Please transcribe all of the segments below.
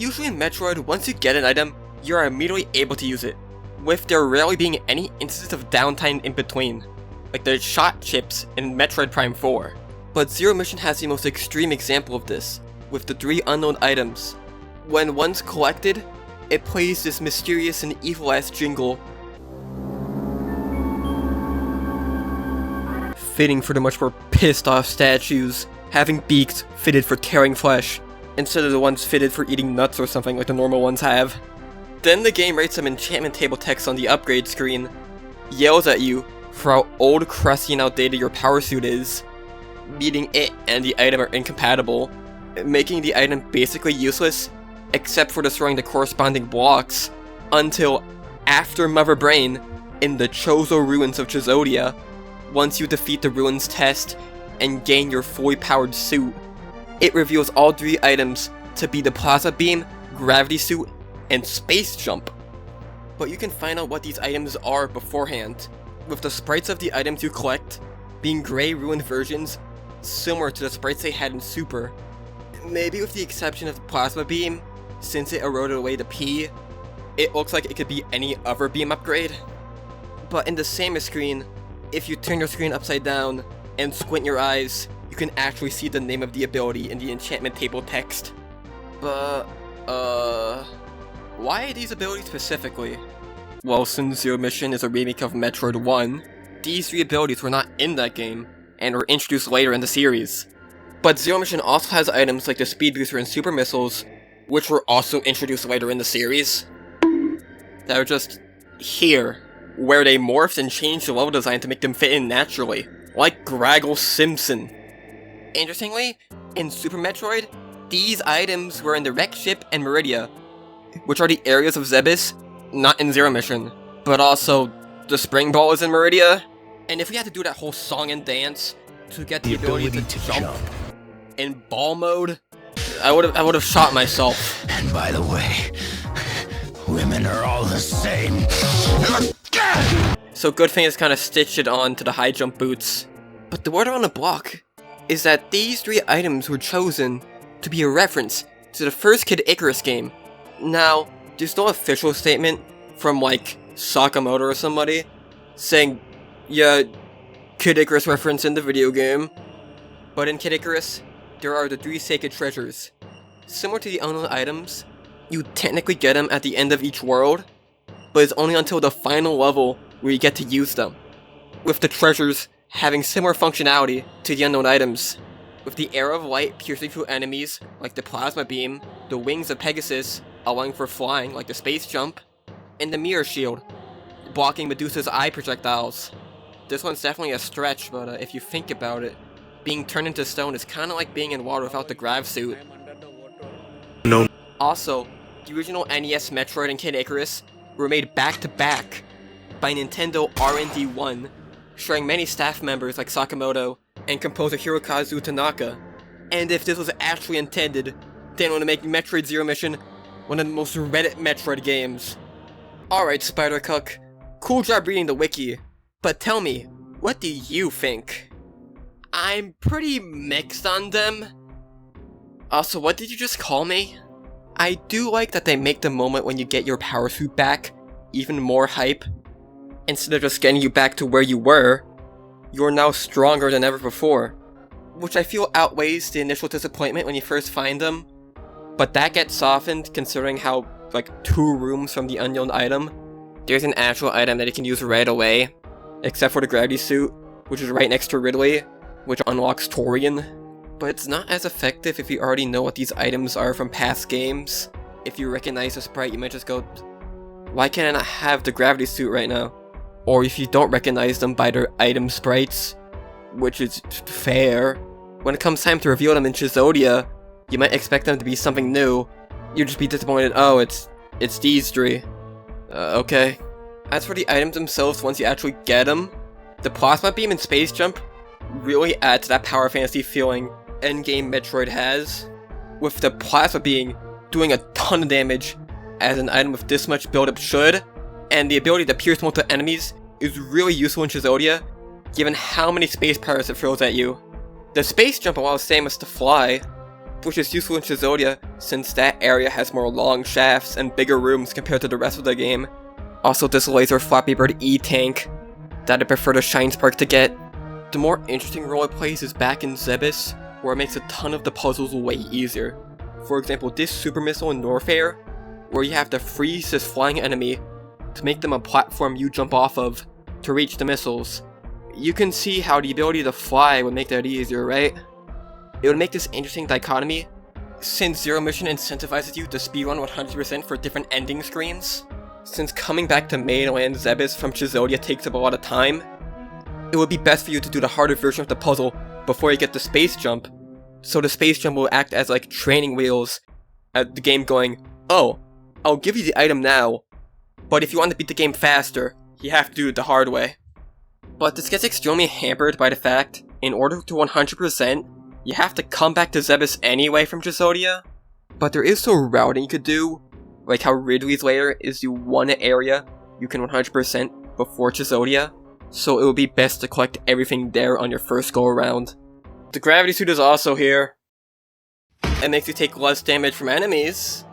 Usually in Metroid, once you get an item, you are immediately able to use it, with there rarely being any instances of downtime in between, like the shot chips in Metroid Prime 4. But Zero Mission has the most extreme example of this, with the 3 unknown items. When one's collected, it plays this mysterious and evil-ass jingle, fitting for the much more pissed-off statues, having beaks fitted for tearing flesh, instead of the ones fitted for eating nuts or something like the normal ones have. Then the game writes some enchantment table text on the upgrade screen, yells at you for how old, crusty, and outdated your power suit is, meaning it and the item are incompatible, making the item basically useless, except for destroying the corresponding blocks, until after Mother Brain, in the Chozo Ruins of Chizodia, once you defeat the Ruins test and gain your fully powered suit. It reveals all 3 items to be the Plasma Beam, Gravity Suit, and Space Jump. But you can find out what these items are beforehand, with the sprites of the items you collect being grey ruined versions similar to the sprites they had in Super. Maybe with the exception of the Plasma Beam, since it eroded away the P, it looks like it could be any other beam upgrade. But in the Samus screen, if you turn your screen upside down and squint your eyes, you can actually see the name of the ability in the enchantment table text. But, why these abilities specifically? Well, since Zero Mission is a remake of Metroid 1, these 3 abilities were not in that game, and were introduced later in the series. But Zero Mission also has items like the Speed Booster and Super Missiles, which were also introduced later in the series, that are just here, where they morphed and changed the level design to make them fit in naturally, like Graggle Simpson. Interestingly, in Super Metroid, these items were in the Wreck Ship and Meridia, which are the areas of Zebes, not in Zero Mission, but also the Spring Ball is in Meridia, and if we had to do that whole song and dance to get the ability to jump in ball mode, I would have shot myself. And by the way, women are all the same. So good thing it's kind of stitched it on to the high jump boots. But the word on the block is that these 3 items were chosen to be a reference to the first Kid Icarus game. Now, there's no official statement from like Sakamoto or somebody saying, yeah, Kid Icarus reference in the video game. But in Kid Icarus, there are the 3 sacred treasures. Similar to the unknown items, you technically get them at the end of each world, but it's only until the final level where you get to use them, with the treasures having similar functionality to the unknown items, with the Arrow of Light piercing through enemies like the Plasma Beam, the Wings of Pegasus allowing for flying like the Space Jump, and the Mirror Shield blocking Medusa's eye projectiles. This one's definitely a stretch, but if you think about it, being turned into stone is kinda like being in water without the grav suit. No. Also, the original NES Metroid and Kid Icarus were made back-to-back by Nintendo R&D 1, sharing many staff members like Sakamoto and composer Hirokazu Tanaka. And if this was actually intended, then would make Metroid Zero Mission one of the most Reddit Metroid games. Alright, Spider-Cuck, cool job reading the wiki, but tell me, what do you think? I'm pretty mixed on them. Also, what did you just call me? I do like that they make the moment when you get your power suit back even more hype. Instead of just getting you back to where you were, you're now stronger than ever before, which I feel outweighs the initial disappointment when you first find them, but that gets softened considering how, like, 2 rooms from the unknown item, there's an actual item that you can use right away, except for the gravity suit, which is right next to Ridley, which unlocks Torian. But it's not as effective if you already know what these items are from past games. If you recognize the sprite, you might just go, why can't I not have the gravity suit right now? Or if you don't recognize them by their item sprites, which is fair, when it comes time to reveal them in Chizodia, you might expect them to be something new. You'd just be disappointed, oh, it's these 3. Okay. As for the items themselves, once you actually get them, the Plasma Beam and Space Jump really add to that power fantasy feeling endgame Metroid has, with the Plasma Beam doing a ton of damage as an item with this much build-up should, and the ability to pierce multiple enemies is really useful in Chizodia, given how many space powers it throws at you. The Space Jump allows Samus to fly, which is useful in Chizodia since that area has more long shafts and bigger rooms compared to the rest of the game. Also this laser Flappy Bird E-Tank that I prefer the Shine Spark to get. The more interesting role it plays is back in Zebes, where it makes a ton of the puzzles way easier. For example, this super missile in Norfair, where you have to freeze this flying enemy to make them a platform you jump off of to reach the missiles. You can see how the ability to fly would make that easier, right? It would make this interesting dichotomy, since Zero Mission incentivizes you to speedrun 100% for different ending screens. Since coming back to mainland Zebes from Chizodia takes up a lot of time, it would be best for you to do the harder version of the puzzle before you get the space jump. So the space jump will act as like training wheels at the game going, oh, I'll give you the item now, but if you want to beat the game faster, you have to do it the hard way. But this gets extremely hampered by the fact, in order to 100%, you have to come back to Zebes anyway from Chizodia. But there is still routing you could do, like how Ridley's Lair is the one area you can 100% before Chizodia, so it would be best to collect everything there on your first go around. The gravity suit is also here. It makes you take less damage from enemies,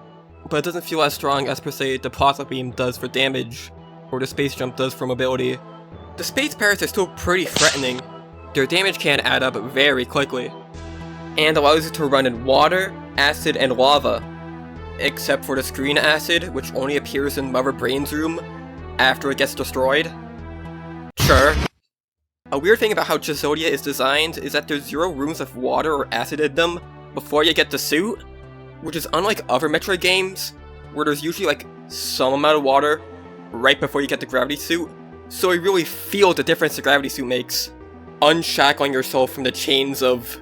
but it doesn't feel as strong as per se the plasma beam does for damage, or the space jump does for mobility. The space parrots are still pretty threatening. Their damage can add up very quickly, and allows you to run in water, acid, and lava, except for the screen acid, which only appears in Mother Brain's room after it gets destroyed. Sure. A weird thing about how Chizodia is designed is that there's 0 rooms of water or acid in them before you get the suit, which is unlike other Metroid games, where there's usually like some amount of water right before you get the gravity suit, so you really feel the difference the gravity suit makes, unshackling yourself from the chains of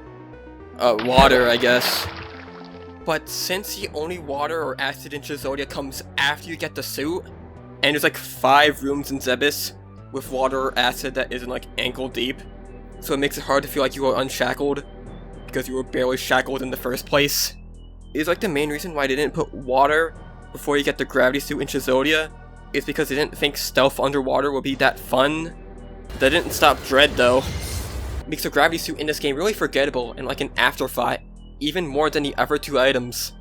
water, I guess. But since the only water or acid in Chizodia comes after you get the suit, and there's like 5 rooms in Zebes with water or acid that isn't like ankle deep, so it makes it hard to feel like you are unshackled, because you were barely shackled in the first place. Is like the main reason why they didn't put water before you get the gravity suit in Chizodia, is because they didn't think stealth underwater would be that fun. That didn't stop Dread though. Makes the gravity suit in this game really forgettable and like an afterthought, even more than the other 2 items.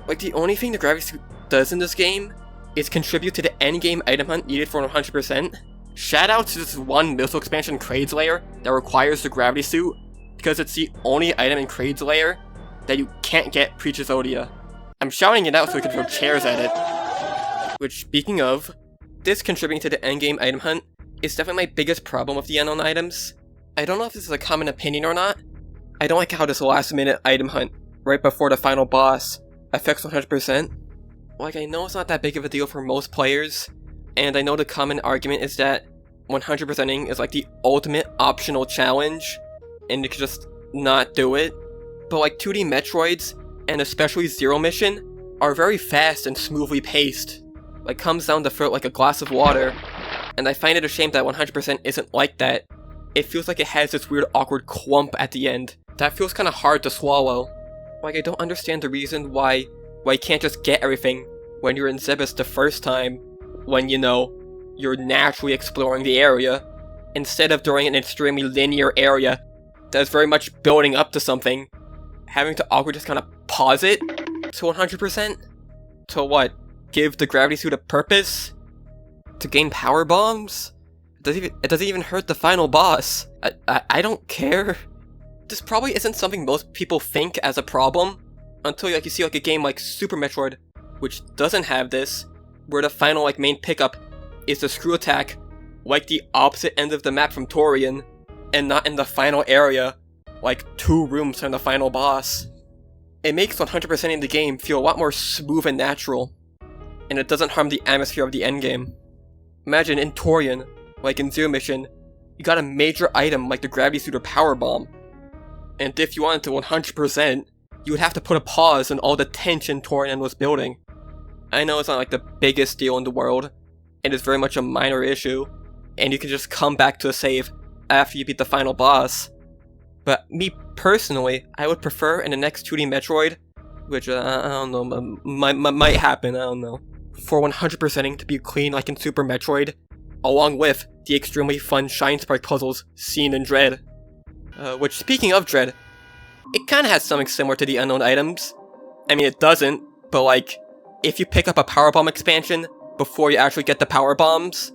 Like the only thing the gravity suit does in this game is contribute to the endgame item hunt needed for 100%. Shout out to this one missile expansion Kraid's Lair that requires the gravity suit, because it's the only item in Kraid's Lair that you can't get pre-Chizodia. I'm shouting it out so we can throw chairs at it. Which, speaking of, this contributing to the endgame item hunt is definitely my biggest problem with the unknown items. I don't know if this is a common opinion or not. I don't like how this last minute item hunt right before the final boss affects 100%. Like, I know it's not that big of a deal for most players, and I know the common argument is that 100%ing is like the ultimate optional challenge, and you can just not do it. But like 2D Metroids, and especially Zero Mission, are very fast and smoothly paced. Like comes down to throat like a glass of water, and I find it a shame that 100% isn't like that. It feels like it has this weird awkward clump at the end that feels kinda hard to swallow. Like I don't understand the reason why you can't just get everything when you're in Zebes the first time, when you know, you're naturally exploring the area, instead of during an extremely linear area that's very much building up to something, having to awkwardly just kinda pause it to 100%? To what? Give the gravity suit a purpose? To gain power bombs? It doesn't even hurt the final boss. I don't care. This probably isn't something most people think as a problem, until you see like a game like Super Metroid, which doesn't have this, where the final like main pickup is the screw attack, like the opposite end of the map from Torian, and not in the final area, like 2 rooms from the final boss. It makes 100%ing the game feel a lot more smooth and natural, and it doesn't harm the atmosphere of the endgame. Imagine in Torian, like in Zero Mission, you got a major item like the gravity suit or power bomb, and if you wanted to 100%, you would have to put a pause on all the tension Torian was building. I know it's not like the biggest deal in the world, and it's very much a minor issue, and you can just come back to a save after you beat the final boss. But me personally, I would prefer in the next 2D Metroid, which I don't know, might happen, I don't know, for 100%ing to be clean like in Super Metroid, along with the extremely fun Shine Spark puzzles seen in Dread. Which, speaking of Dread, It kinda has something similar to the unknown items. I mean, it doesn't, but like, if you pick up a power bomb expansion before you actually get the power bombs,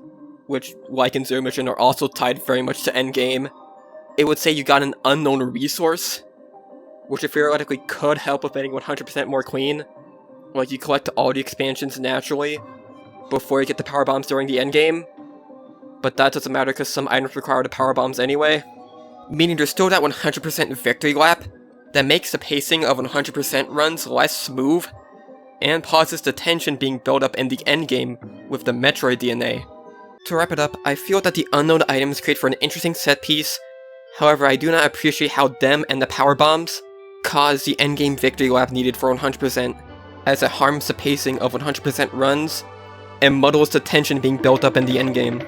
which, like in Zero Mission, are also tied very much to endgame, it would say you got an unknown resource, which theoretically could help with getting 100% more clean. Like, you collect all the expansions naturally before you get the power bombs during the endgame, but that doesn't matter because some items require the power bombs anyway. Meaning there's still that 100% victory lap that makes the pacing of 100% runs less smooth, and pauses the tension being built up in the endgame with the Metroid DNA. To wrap it up, I feel that the unknown items create for an interesting set piece, however I do not appreciate how them and the power bombs cause the endgame victory lap needed for 100%, as it harms the pacing of 100% runs, and muddles the tension being built up in the endgame.